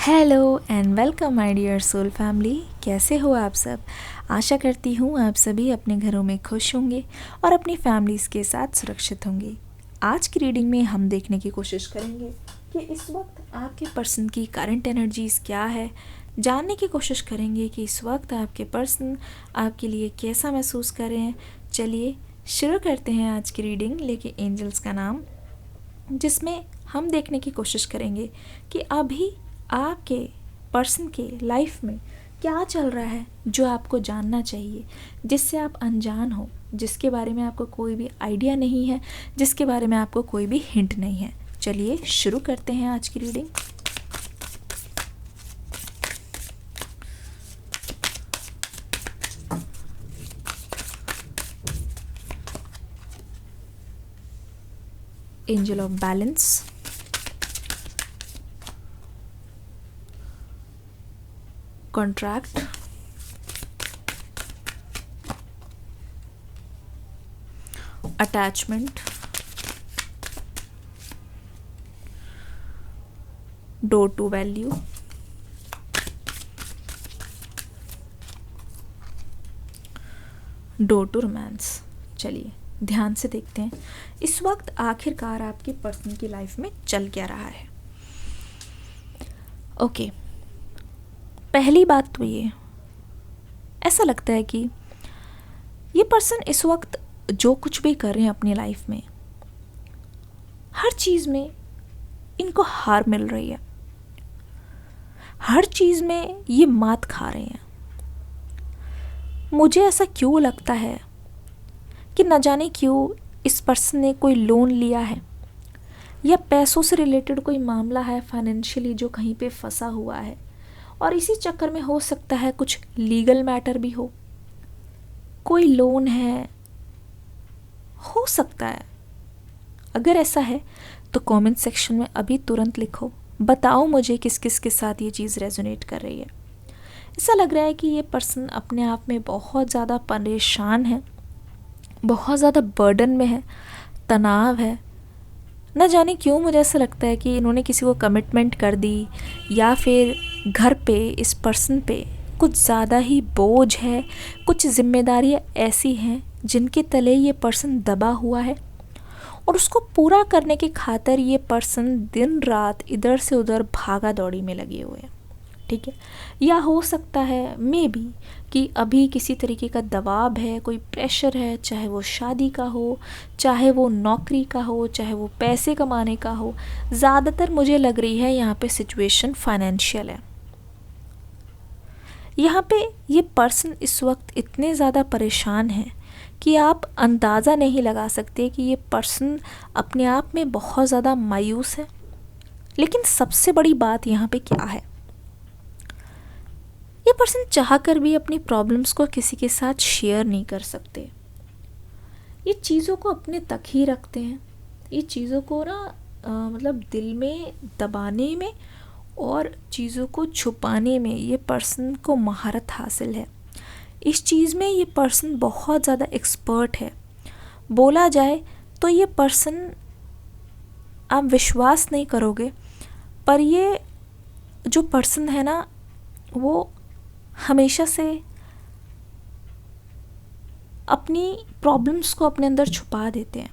Hello and welcome my dear soul family. कैसे हो आप सब? आशा करती हूँ आप सभी अपने घरों में खुश होंगे और अपनी फैमिलीज़ के साथ सुरक्षित होंगे। आज की रीडिंग में हम देखने की कोशिश करेंगे कि इस वक्त आपके पर्सन की करंट एनर्जीज़ क्या है। जानने की कोशिश करेंगे कि इस वक्त आपके पर्सन आपके लिए कैसा महसूस कर रहे हैं। चलिए शुरू करते हैं आज की रीडिंग लेके एंजल्स का नाम, जिसमें हम देखने की कोशिश करेंगे कि अभी आपके पर्सन के लाइफ में क्या चल रहा है जो आपको जानना चाहिए, जिससे आप अनजान हो, जिसके बारे में आपको कोई भी आइडिया नहीं है, जिसके बारे में आपको कोई भी हिंट नहीं है। चलिए शुरू करते हैं आज की reading. Angel of balance, contract, attachment, door to value, door to romance. चलिए ध्यान से देखते हैं इस वक्त आखिरकार आपके पर्सन की लाइफ में चल क्या रहा है। ओके, पहली बात तो ये ऐसा लगता है कि ये पर्सन इस वक्त जो कुछ भी कर रहे हैं अपनी लाइफ में, हर चीज़ में इनको हार मिल रही है, हर चीज़ में ये मात खा रहे हैं। मुझे ऐसा क्यों लगता है कि न जाने क्यों इस पर्सन ने कोई लोन लिया है या पैसों से रिलेटेड कोई मामला है फाइनेंशियली जो कहीं पे फंसा हुआ है, और इसी चक्कर में हो सकता है कुछ लीगल मैटर भी हो, कोई लोन है, हो सकता है। अगर ऐसा है तो कमेंट सेक्शन में अभी तुरंत लिखो, बताओ मुझे किस किस के साथ ये चीज़ रेजोनेट कर रही है। ऐसा लग रहा है कि ये पर्सन अपने आप में बहुत ज़्यादा परेशान है, बहुत ज़्यादा बर्डन में है, तनाव है। न जाने क्यों मुझे ऐसा लगता है कि इन्होंने किसी को कमिटमेंट कर दी, या फिर घर पे इस पर्सन पे कुछ ज़्यादा ही बोझ है, कुछ जिम्मेदारियाँ ऐसी हैं जिनके तले ये पर्सन दबा हुआ है, और उसको पूरा करने की खातिर ये पर्सन दिन रात इधर से उधर भागा दौड़ी में लगे हुए हैं। ठीक है, या हो सकता है मे बी कि अभी किसी तरीके का दबाव है, कोई प्रेशर है, चाहे वो शादी का हो, चाहे वो नौकरी का हो, चाहे वो पैसे कमाने का हो। ज़्यादातर मुझे लग रही है यहाँ पे सिचुएशन फाइनेंशियल है। यहाँ पे ये पर्सन इस वक्त इतने ज़्यादा परेशान है कि आप अंदाज़ा नहीं लगा सकते कि ये पर्सन अपने आप में बहुत ज़्यादा मायूस है। लेकिन सबसे बड़ी बात यहाँ पे क्या है, ये पर्सन चाह कर भी अपनी प्रॉब्लम्स को किसी के साथ शेयर नहीं कर सकते। ये चीज़ों को अपने तक ही रखते हैं। ये चीज़ों को ना मतलब दिल में दबाने में और चीज़ों को छुपाने में ये पर्सन को महारत हासिल है। इस चीज़ में ये पर्सन बहुत ज़्यादा एक्सपर्ट है। बोला जाए तो ये पर्सन, आप विश्वास नहीं करोगे, पर ये जो पर्सन है ना, वो हमेशा से अपनी प्रॉब्लम्स को अपने अंदर छुपा देते हैं।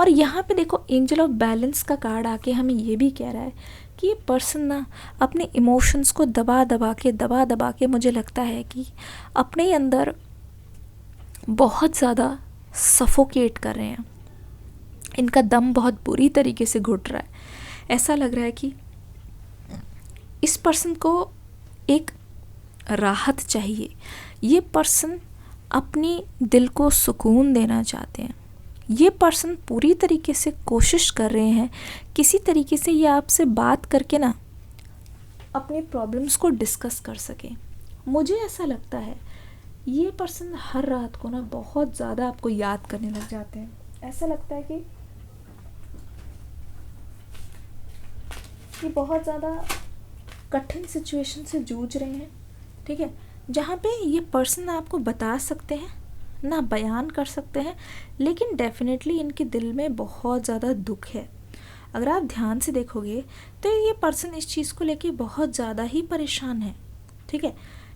और यहाँ पे देखो, एंजल ऑफ बैलेंस का कार्ड आके हमें ये भी कह रहा है कि ये पर्सन ना अपने इमोशंस को दबा दबा के मुझे लगता है कि अपने अंदर बहुत ज़्यादा सफोकेट कर रहे हैं। इनका दम बहुत बुरी तरीके से घुट रहा है। ऐसा लग रहा है कि इस पर्सन को एक राहत चाहिए। ये पर्सन अपनी दिल को सुकून देना चाहते हैं। ये पर्सन पूरी तरीके से कोशिश कर रहे हैं किसी तरीके से ये आपसे बात करके ना अपने प्रॉब्लम्स को डिस्कस कर सके। मुझे ऐसा लगता है ये पर्सन हर रात को ना बहुत ज़्यादा आपको याद करने लग जाते हैं। ऐसा लगता है कि ये बहुत ज़्यादा कठिन सिचुएशन से जूझ रहे हैं। ठीक है, जहाँ पे ये पर्सन आपको बता सकते हैं ना बयान कर सकते हैं, लेकिन डेफिनेटली इनके दिल में बहुत ज़्यादा दुख है। अगर आप ध्यान से देखोगे तो ये पर्सन इस चीज़ को लेके बहुत ज़्यादा ही परेशान है, ठीक है।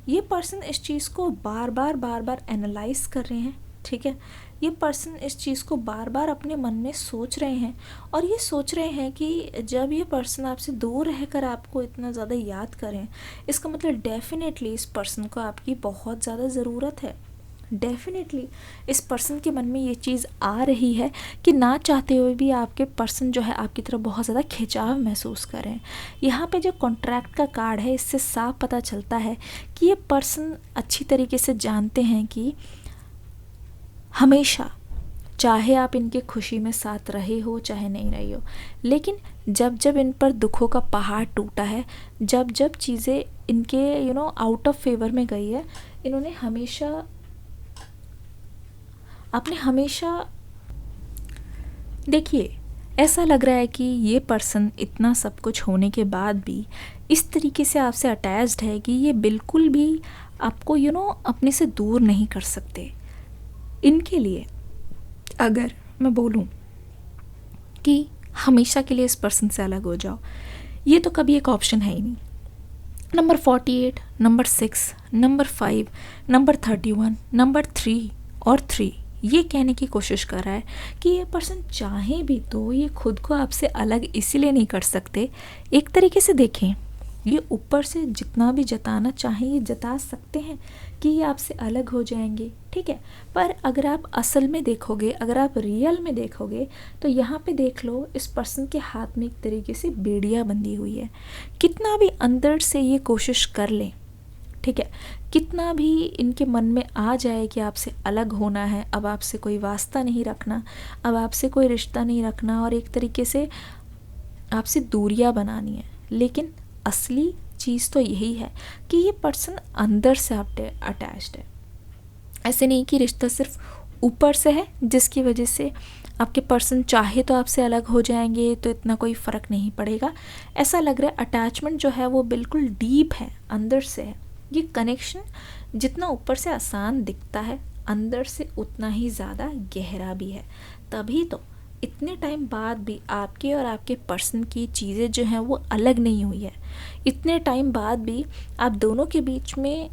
ये पर्सन इस चीज़ को बार बार एनालाइज कर रहे हैं, ठीक है। ये पर्सन इस चीज़ को बार बार अपने मन में सोच रहे हैं, और ये सोच रहे हैं कि जब ये पर्सन आपसे दूर रहकर आपको इतना ज़्यादा याद करें, इसका मतलब डेफिनेटली इस पर्सन को आपकी बहुत ज़्यादा ज़रूरत है। डेफिनेटली इस पर्सन के मन में ये चीज़ आ रही है कि ना चाहते हुए भी आपके पर्सन जो है आपकी तरफ बहुत ज़्यादा खिंचाव महसूस करें। यहाँ पे जो कॉन्ट्रैक्ट का कार्ड है, इससे साफ पता चलता है कि ये पर्सन अच्छी तरीके से जानते हैं कि हमेशा, चाहे आप इनके खुशी में साथ रहे हो चाहे नहीं रहे हो, लेकिन जब जब इन पर दुखों का पहाड़ टूटा है, जब जब चीज़ें इनके आउट ऑफ फेवर में गई है, इन्होंने आपने हमेशा देखिए, ऐसा लग रहा है कि ये पर्सन इतना सब कुछ होने के बाद भी इस तरीके से आपसे अटैच्ड है कि ये बिल्कुल भी आपको अपने से दूर नहीं कर सकते। इनके लिए अगर मैं बोलूं कि हमेशा के लिए इस पर्सन से अलग हो जाओ, ये तो कभी एक ऑप्शन है ही नहीं। Number 48, number 6, number 5, number 31, number 3 और 3 ये कहने की कोशिश कर रहा है कि ये पर्सन चाहे भी तो ये खुद को आपसे अलग इसीलिए नहीं कर सकते। एक तरीके से देखें, ये ऊपर से जितना भी जताना चाहें ये जता सकते हैं कि ये आपसे अलग हो जाएंगे, ठीक है। पर अगर आप असल में देखोगे, अगर आप रियल में देखोगे, तो यहाँ पे देख लो, इस पर्सन के हाथ में एक तरीके से बेड़ियाँ बंधी हुई है। कितना भी अंदर से ये कोशिश कर लें, ठीक है, कितना भी इनके मन में आ जाए कि आपसे अलग होना है, अब आपसे कोई वास्ता नहीं रखना, अब आपसे कोई रिश्ता नहीं रखना, और एक तरीके से आपसे दूरियां बनानी है, लेकिन असली चीज़ तो यही है कि ये पर्सन अंदर से अटैच्ड है। ऐसे नहीं कि रिश्ता सिर्फ ऊपर से है जिसकी वजह से आपके पर्सन चाहे तो आपसे अलग हो जाएंगे तो इतना कोई फ़र्क नहीं पड़ेगा। ऐसा लग रहा है अटैचमेंट जो है वो बिल्कुल डीप है, अंदर से है। ये कनेक्शन जितना ऊपर से आसान दिखता है, अंदर से उतना ही ज़्यादा गहरा भी है। तभी तो इतने टाइम बाद भी आपके और आपके पर्सन की चीज़ें जो हैं वो अलग नहीं हुई है। इतने टाइम बाद भी आप दोनों के बीच में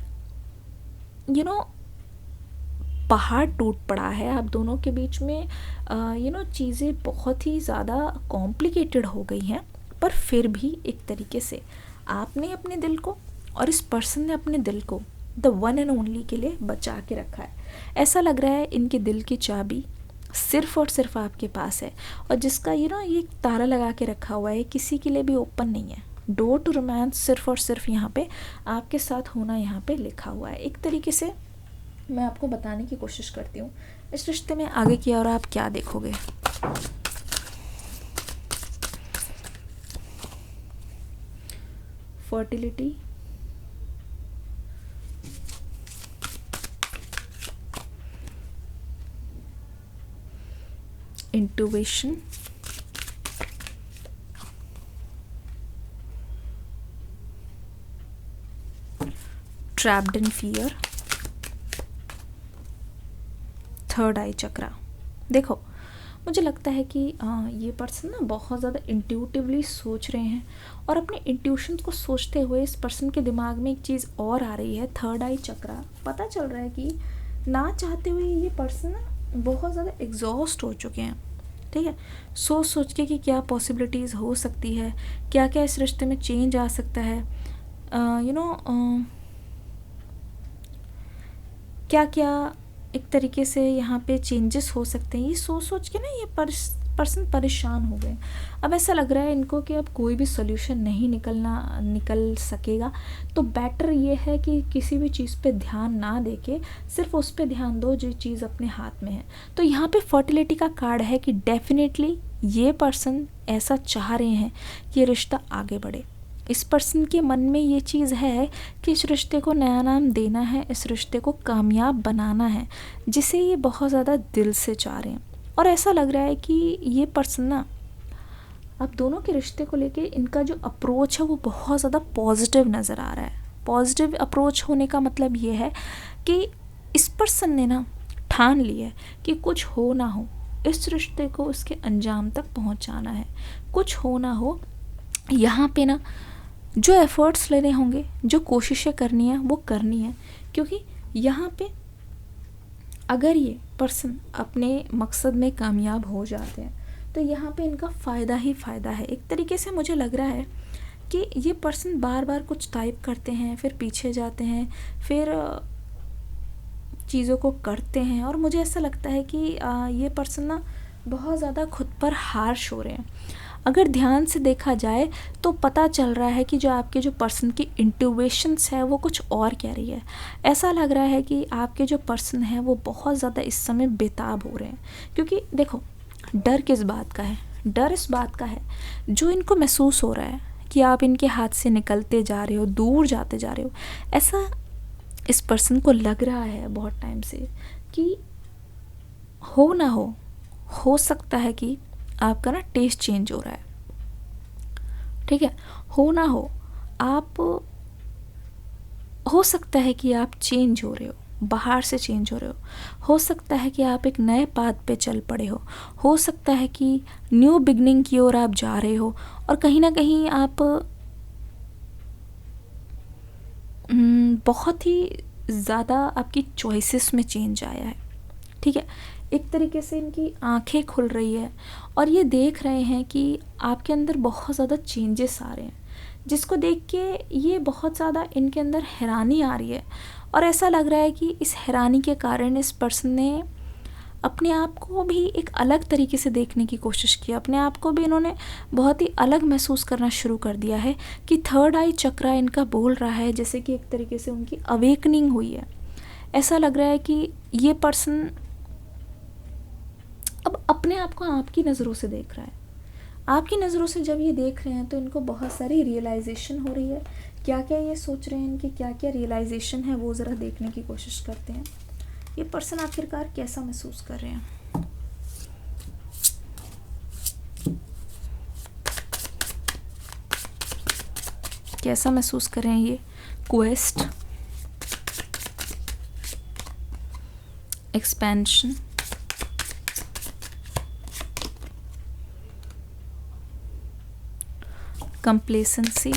पहाड़ टूट पड़ा है, आप दोनों के बीच में चीज़ें बहुत ही ज़्यादा कॉम्प्लिकेटेड हो गई हैं, पर फिर भी एक तरीके से आपने अपने दिल को और इस पर्सन ने अपने दिल को द वन एंड ओनली के लिए बचा के रखा है। ऐसा लग रहा है इनके दिल की चाबी सिर्फ़ और सिर्फ आपके पास है, और जिसका ये ताला लगा के रखा हुआ है, किसी के लिए भी ओपन नहीं है। डोर टू रोमांस सिर्फ़ और सिर्फ यहाँ पे आपके साथ होना यहाँ पे लिखा हुआ है। एक तरीके से मैं आपको बताने की कोशिश करती हूँ इस रिश्ते में आगे की और आप क्या देखोगे। Fertility, intuition, trapped in fear, third eye chakra. देखो, मुझे लगता है कि ये पर्सन ना बहुत ज़्यादा इंट्यूटिवली सोच रहे हैं, और अपने इंट्यूशन को सोचते हुए इस पर्सन के दिमाग में एक चीज़ और आ रही है, थर्ड आई चक्रा। पता चल रहा है कि ना चाहते हुए ये पर्सन ना बहुत ज़्यादा एग्जॉस्ट हो चुके हैं, ठीक है। सोच के कि क्या पॉसिबिलिटीज़ हो सकती है, क्या क्या इस रिश्ते में चेंज आ सकता है, क्या क्या एक तरीके से यहाँ पे चेंजेस हो सकते हैं। ये सोच के ना ये पर्सन परेशान हो गए। अब ऐसा लग रहा है इनको कि अब कोई भी सोल्यूशन नहीं निकल सकेगा, तो बेटर ये है कि किसी भी चीज़ पे ध्यान ना देके सिर्फ उस पे ध्यान दो जो चीज़ अपने हाथ में है। तो यहाँ पे फर्टिलिटी का कार्ड है कि डेफिनेटली ये पर्सन ऐसा चाह रहे हैं कि ये रिश्ता आगे बढ़े। इस पर्सन के मन में ये चीज़ है कि इस रिश्ते को नया नाम देना है, इस रिश्ते को कामयाब बनाना है, जिसे ये बहुत ज़्यादा दिल से चाह रहे हैं। और ऐसा लग रहा है कि ये पर्सन ना अब दोनों के रिश्ते को लेके इनका जो अप्रोच है वो बहुत ज़्यादा पॉजिटिव नज़र आ रहा है। पॉजिटिव अप्रोच होने का मतलब ये है कि इस पर्सन ने ना ठान लिया है कि कुछ हो ना हो, इस रिश्ते को उसके अंजाम तक पहुंचाना है। कुछ हो ना हो, यहाँ पे ना जो एफ़र्ट्स लेने होंगे, जो कोशिशें करनी है वो करनी है, क्योंकि यहाँ पे अगर ये पर्सन अपने मकसद में कामयाब हो जाते हैं तो यहाँ पे इनका फ़ायदा ही फ़ायदा है। एक तरीके से मुझे लग रहा है कि ये पर्सन बार बार कुछ टाइप करते हैं, फिर पीछे जाते हैं, फिर चीज़ों को करते हैं, और मुझे ऐसा लगता है कि ये पर्सन ना बहुत ज़्यादा खुद पर हार्श हो रहे हैं। अगर ध्यान से देखा जाए तो पता चल रहा है कि जो आपके जो पर्सन की इंट्यूशंस है वो कुछ और कह रही है। ऐसा लग रहा है कि आपके जो पर्सन है वो बहुत ज़्यादा इस समय बेताब हो रहे हैं, क्योंकि देखो डर किस बात का है, डर इस बात का है जो इनको महसूस हो रहा है कि आप इनके हाथ से निकलते जा रहे हो, दूर जाते जा रहे हो। ऐसा इस पर्सन को लग रहा है बहुत टाइम से कि हो ना हो सकता है कि आपका ना टेस्ट चेंज हो रहा है, ठीक है, हो ना हो सकता है कि आप चेंज हो रहे हो, बाहर से चेंज हो रहे हो सकता है कि आप एक नए पाथ पे चल पड़े हो सकता है कि न्यू बिगनिंग की ओर आप जा रहे हो, और कहीं ना कहीं आप बहुत ही ज़्यादा आपकी चॉइसेस में चेंज आया है, ठीक है। एक तरीके से इनकी आंखें खुल रही है और ये देख रहे हैं कि आपके अंदर बहुत ज़्यादा चेंजेस आ रहे हैं, जिसको देख के ये बहुत ज़्यादा इनके अंदर हैरानी आ रही है। और ऐसा लग रहा है कि इस हैरानी के कारण इस पर्सन ने अपने आप को भी एक अलग तरीके से देखने की कोशिश की, अपने आप को भी इन्होंने बहुत ही अलग महसूस करना शुरू कर दिया है कि थर्ड आई चक्रा इनका बोल रहा है, जैसे कि एक तरीके से उनकी अवेकनिंग हुई है। ऐसा लग रहा है कि ये पर्सन अब अपने आप को आपकी नज़रों से देख रहा है। आपकी नज़रों से जब ये देख रहे हैं तो इनको बहुत सारी रियलाइजेशन हो रही है। क्या क्या ये सोच रहे हैं, इनकी क्या क्या रियलाइजेशन है, वो ज़रा देखने की कोशिश करते हैं। ये पर्सन आखिरकार कैसा महसूस कर रहे हैं। कैसा महसूस कर रहे हैं ये। Quest, expansion, complacency,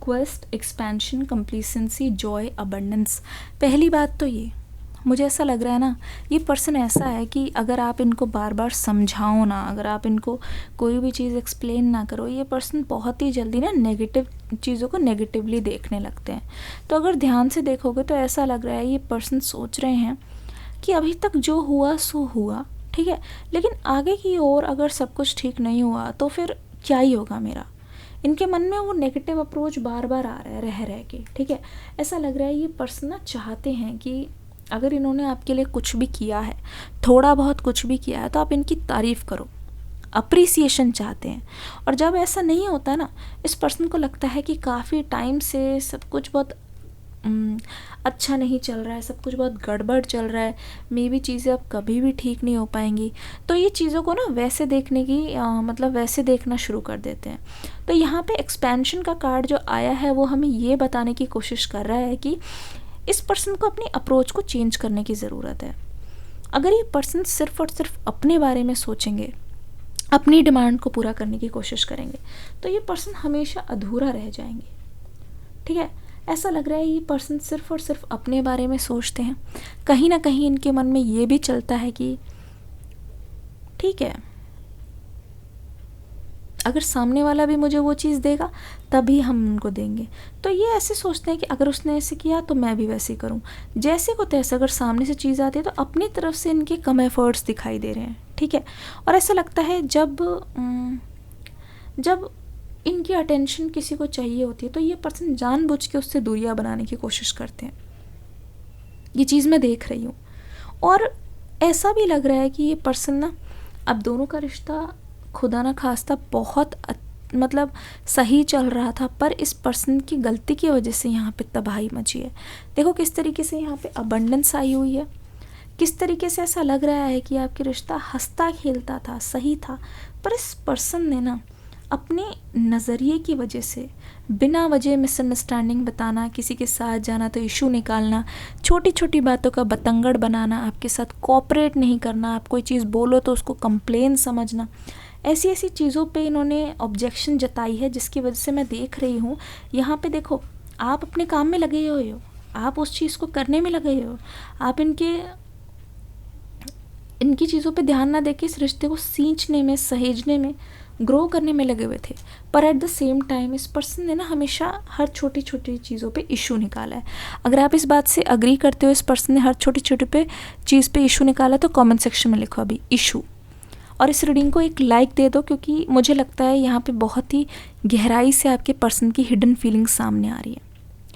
quest, expansion, complacency, joy, abundance. पहली बात तो ये मुझे ऐसा लग रहा है ना, ये पर्सन ऐसा है कि अगर आप इनको बार बार समझाओ ना, अगर आप इनको कोई भी चीज़ एक्सप्लेन ना करो, ये पर्सन बहुत ही जल्दी ना नेगेटिव चीज़ों को नेगेटिवली देखने लगते हैं। तो अगर ध्यान से देखोगे तो ऐसा लग रहा है ये पर्सन सोच रहे हैं कि अभी तक जो हुआ सो हुआ, ठीक है, लेकिन आगे की ओर अगर सब कुछ ठीक नहीं हुआ तो फिर क्या ही होगा मेरा। इनके मन में वो नेगेटिव अप्रोच बार बार आ रहा है रह के, ठीक है। ऐसा लग रहा है ये पर्सन ना चाहते हैं कि अगर इन्होंने आपके लिए कुछ भी किया है, थोड़ा बहुत कुछ भी किया है, तो आप इनकी तारीफ़ करो, अप्रिसिएशन चाहते हैं। और जब ऐसा नहीं होता ना, इस पर्सन को लगता है कि काफ़ी टाइम से सब कुछ बहुत अच्छा नहीं चल रहा है, सब कुछ बहुत गड़बड़ चल रहा है, मे बी चीज़ें अब कभी भी ठीक नहीं हो पाएंगी। तो ये चीज़ों को ना वैसे देखने की मतलब वैसे देखना शुरू कर देते हैं। तो यहाँ पे एक्सपेंशन का कार्ड जो आया है वो हमें ये बताने की कोशिश कर रहा है कि इस पर्सन को अपनी अप्रोच को चेंज करने की ज़रूरत है। अगर ये पर्सन सिर्फ और सिर्फ अपने बारे में सोचेंगे, अपनी डिमांड को पूरा करने की कोशिश करेंगे, तो ये पर्सन हमेशा अधूरा रह जाएंगे, ठीक है। ऐसा लग रहा है ये पर्सन सिर्फ और सिर्फ अपने बारे में सोचते हैं। कहीं ना कहीं इनके मन में ये भी चलता है कि ठीक है, अगर सामने वाला भी मुझे वो चीज़ देगा तभी हम उनको देंगे। तो ये ऐसे सोचते हैं कि अगर उसने ऐसे किया तो मैं भी वैसे करूँ, जैसे को तैसे। अगर सामने से चीज़ आती है तो अपनी तरफ से इनके कम एफर्ट्स दिखाई दे रहे हैं, ठीक है। और ऐसा लगता है जब इनकी अटेंशन किसी को चाहिए होती है तो ये पर्सन जानबूझ के उससे दूरियां बनाने की कोशिश करते हैं। ये चीज़ मैं देख रही हूँ। और ऐसा भी लग रहा है कि ये पर्सन ना अब दोनों का रिश्ता खुदा ना खास्ता बहुत मतलब सही चल रहा था, पर इस पर्सन की गलती की वजह से यहाँ पे तबाही मची है। देखो किस तरीके से यहाँ पे अबंडेंस आई हुई है, किस तरीके से ऐसा लग रहा है कि आपके रिश्ता हंसता खेलता था, सही था, पर इस पर्सन ने ना अपने नज़रिए की वजह से बिना वजह मिसअंडरस्टैंडिंग बताना, किसी के साथ जाना तो इशू निकालना, छोटी छोटी बातों का बतंगड़ बनाना, आपके साथ कोऑपरेट नहीं करना, आप कोई चीज़ बोलो तो उसको कंप्लेन समझना, ऐसी ऐसी चीज़ों पे इन्होंने ऑब्जेक्शन जताई है, जिसकी वजह से मैं देख रही हूँ यहाँ पे। देखो आप अपने काम में लगे हुए हो, आप उस चीज़ को करने में लगे हो, आप इनकी चीज़ों पे ध्यान ना देके इस रिश्ते को सींचने में, सहेजने में, ग्रो करने में लगे हुए थे। पर एट द सेम टाइम इस पर्सन ने ना हमेशा हर छोटी छोटी चीज़ों पे इशू निकाला है। अगर आप इस बात से अग्री करते हो इस पर्सन ने हर छोटी छोटी चीज़ पे इशू निकाला, तो कमेंट सेक्शन में लिखो अभी इशू, और इस रीडिंग को एक लाइक दे दो, क्योंकि मुझे लगता है यहाँ पे बहुत ही गहराई से आपके पर्सन की हिडन फीलिंग सामने आ रही है,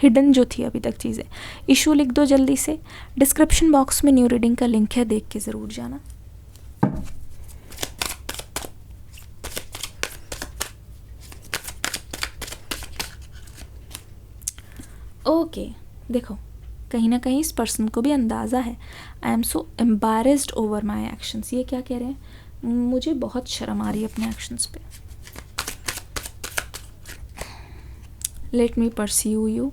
हिडन जो थी अभी तक चीज़ें। इशू लिख दो जल्दी से। डिस्क्रिप्शन बॉक्स में न्यू रीडिंग का लिंक है, देख के ज़रूर जाना। ओके देखो कहीं ना कहीं इस पर्सन को भी अंदाज़ा है, I am so embarrassed over my actions. ये क्या कह रहे हैं, मुझे बहुत शर्म आ रही है अपने एक्शंस पे। Let me pursue you.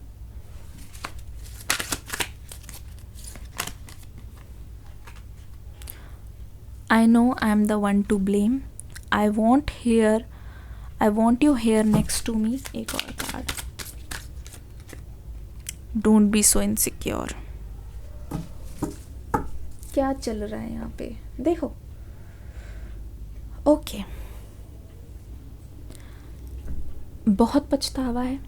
I know I am the one to blame. I want you here next to me. एक और card. Don't be so insecure. क्या चल रहा है यहाँ पे देखो। ओके बहुत पछतावा है,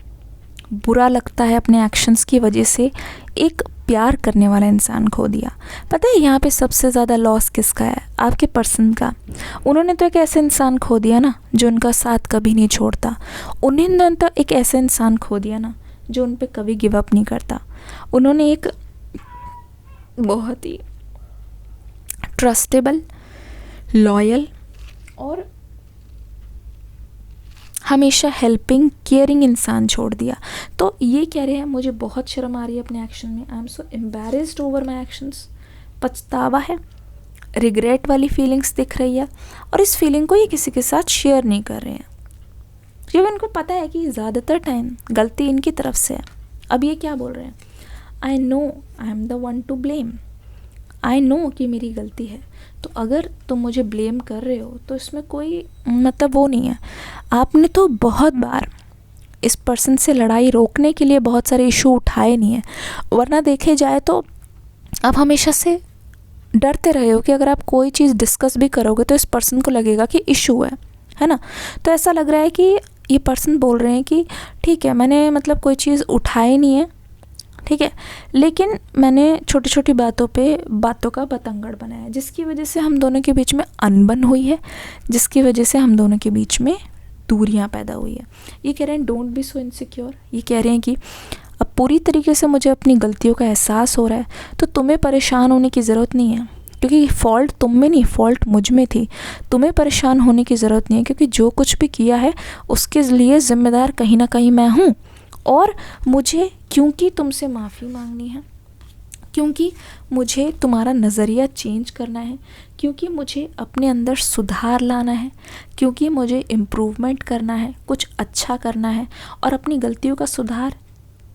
बुरा लगता है अपने एक्शंस की वजह से एक प्यार करने वाला इंसान खो दिया। पता है यहाँ पे सबसे ज़्यादा लॉस किसका है, आपके पर्सन का। उन्होंने तो एक ऐसे इंसान खो दिया ना जो उनका साथ कभी नहीं छोड़ता। उन्होंने तो एक ऐसे इंसान खो दिया ना जो उन पे कभी गिव अप नहीं करता। उन्होंने एक बहुत ही ट्रस्टेबल, लॉयल और हमेशा हेल्पिंग, केयरिंग इंसान छोड़ दिया। तो ये कह रहे हैं मुझे बहुत शर्म आ रही है अपने एक्शन में, I am so embarrassed over my actions. पछतावा है, रिग्रेट वाली फीलिंग्स दिख रही है, और इस फीलिंग को ये किसी के साथ शेयर नहीं कर रहे हैं क्योंकि उनको पता है कि ज़्यादातर टाइम गलती इनकी तरफ से है। अब ये क्या बोल रहे हैं, I know I am the one two blame. I know कि मेरी गलती है, तो अगर तुम मुझे ब्लेम कर रहे हो तो इसमें कोई मतलब वो नहीं है। आपने तो बहुत बार इस पर्सन से लड़ाई रोकने के लिए बहुत सारे इशू उठाए नहीं हैं, वरना देखे जाए तो आप हमेशा से डरते रहे हो कि अगर आप कोई चीज़ डिस्कस भी करोगे तो इस पर्सन को लगेगा कि इशू है ना। तो ऐसा लग रहा है कि ये पर्सन बोल रहे हैं कि ठीक है मैंने मतलब कोई चीज़ उठाई नहीं है, ठीक है, लेकिन मैंने छोटी छोटी बातों का बतंगड़ बनाया, जिसकी वजह से हम दोनों के बीच में अनबन हुई है, जिसकी वजह से हम दोनों के बीच में दूरियां पैदा हुई है। ये कह रहे हैं डोंट बी सो इनसिक्योर। ये कह रहे हैं कि अब पूरी तरीके से मुझे अपनी गलतियों का एहसास हो रहा है, तो तुम्हें परेशान होने की ज़रूरत नहीं है, क्योंकि फ़ॉल्ट तुम में नहीं, फ़ॉल्ट मुझ में थी। तुम्हें परेशान होने की ज़रूरत नहीं है, क्योंकि जो कुछ भी किया है उसके लिए ज़िम्मेदार कहीं ना कहीं मैं हूँ। और मुझे क्योंकि तुमसे माफ़ी मांगनी है, क्योंकि मुझे तुम्हारा नज़रिया चेंज करना है, क्योंकि मुझे अपने अंदर सुधार लाना है, क्योंकि मुझे इम्प्रूवमेंट करना है, कुछ अच्छा करना है। और अपनी गलतियों का सुधार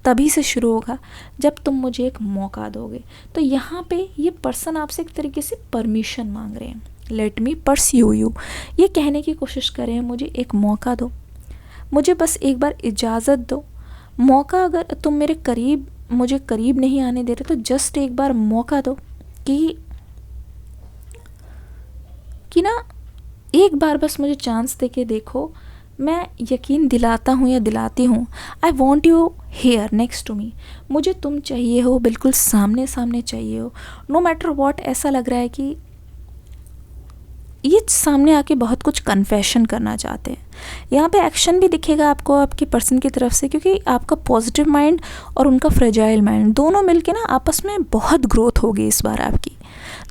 तभी से शुरू होगा जब तुम मुझे एक मौका दोगे। तो यहाँ पे ये पर्सन आपसे एक तरीके से परमिशन मांग रहे हैं, लेट मी परस्यू यू। ये कहने की कोशिश कर रहे हैं मुझे एक मौका दो, मुझे बस एक बार इजाज़त दो। मौका, अगर तुम मुझे करीब नहीं आने दे रहे तो जस्ट एक बार मौका दो कि ना एक बार बस मुझे चांस दे के देखो। मैं यकीन दिलाता हूँ या दिलाती हूँ, I want you here next to me. मुझे तुम चाहिए हो, बिल्कुल सामने सामने चाहिए हो, नो मैटर वॉट। ऐसा लग रहा है कि ये सामने आके बहुत कुछ कन्फेशन करना चाहते हैं। यहाँ पे एक्शन भी दिखेगा आपको आपके पर्सन की तरफ से, क्योंकि आपका पॉजिटिव माइंड और उनका फ्रेजाइल माइंड दोनों मिलके ना आपस में बहुत ग्रोथ होगी इस बार आपकी।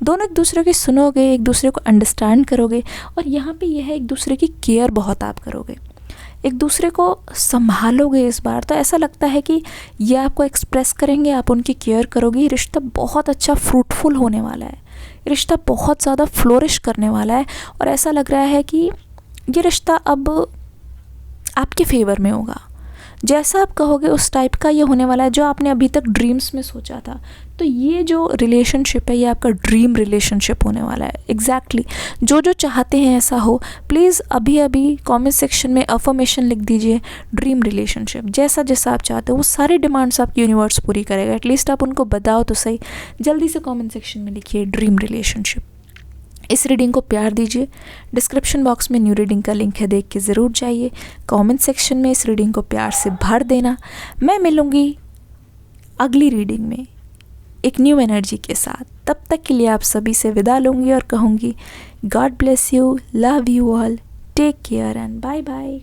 दोनों एक दूसरे की सुनोगे, एक दूसरे को अंडरस्टैंड करोगे, और यहाँ पे यह है एक दूसरे की केयर बहुत आप करोगे। एक दूसरे को संभालोगे इस बार, तो ऐसा लगता है कि ये आपको एक्सप्रेस करेंगे, आप उनकी केयर करोगे, ये रिश्ता बहुत अच्छा फ्रूटफुल होने वाला है, रिश्ता बहुत ज़्यादा फ्लोरिश करने वाला है। और ऐसा लग रहा है कि ये रिश्ता अब आपके फेवर में होगा, जैसा आप कहोगे उस टाइप का ये होने वाला है, जो आपने अभी तक ड्रीम्स में सोचा था। तो ये जो रिलेशनशिप है ये आपका ड्रीम रिलेशनशिप होने वाला है। एग्जैक्टली जो जो चाहते हैं ऐसा हो, प्लीज़ अभी अभी कमेंट सेक्शन में अफर्मेशन लिख दीजिए, ड्रीम रिलेशनशिप। जैसा जैसा आप चाहते हो वो सारी डिमांड्स आपकी यूनिवर्स पूरी करेगा। एटलीस्ट आप उनको बताओ तो सही, जल्दी से कमेंट सेक्शन में लिखिए ड्रीम रिलेशनशिप। इस रीडिंग को प्यार दीजिए। डिस्क्रिप्शन बॉक्स में न्यू रीडिंग का लिंक है, देख के ज़रूर जाइए। कमेंट सेक्शन में इस रीडिंग को प्यार से भर देना। मैं मिलूँगी अगली रीडिंग में एक न्यू एनर्जी के साथ। तब तक के लिए आप सभी से विदा लूँगी और कहूँगी god bless you, love you all, take care and bye bye.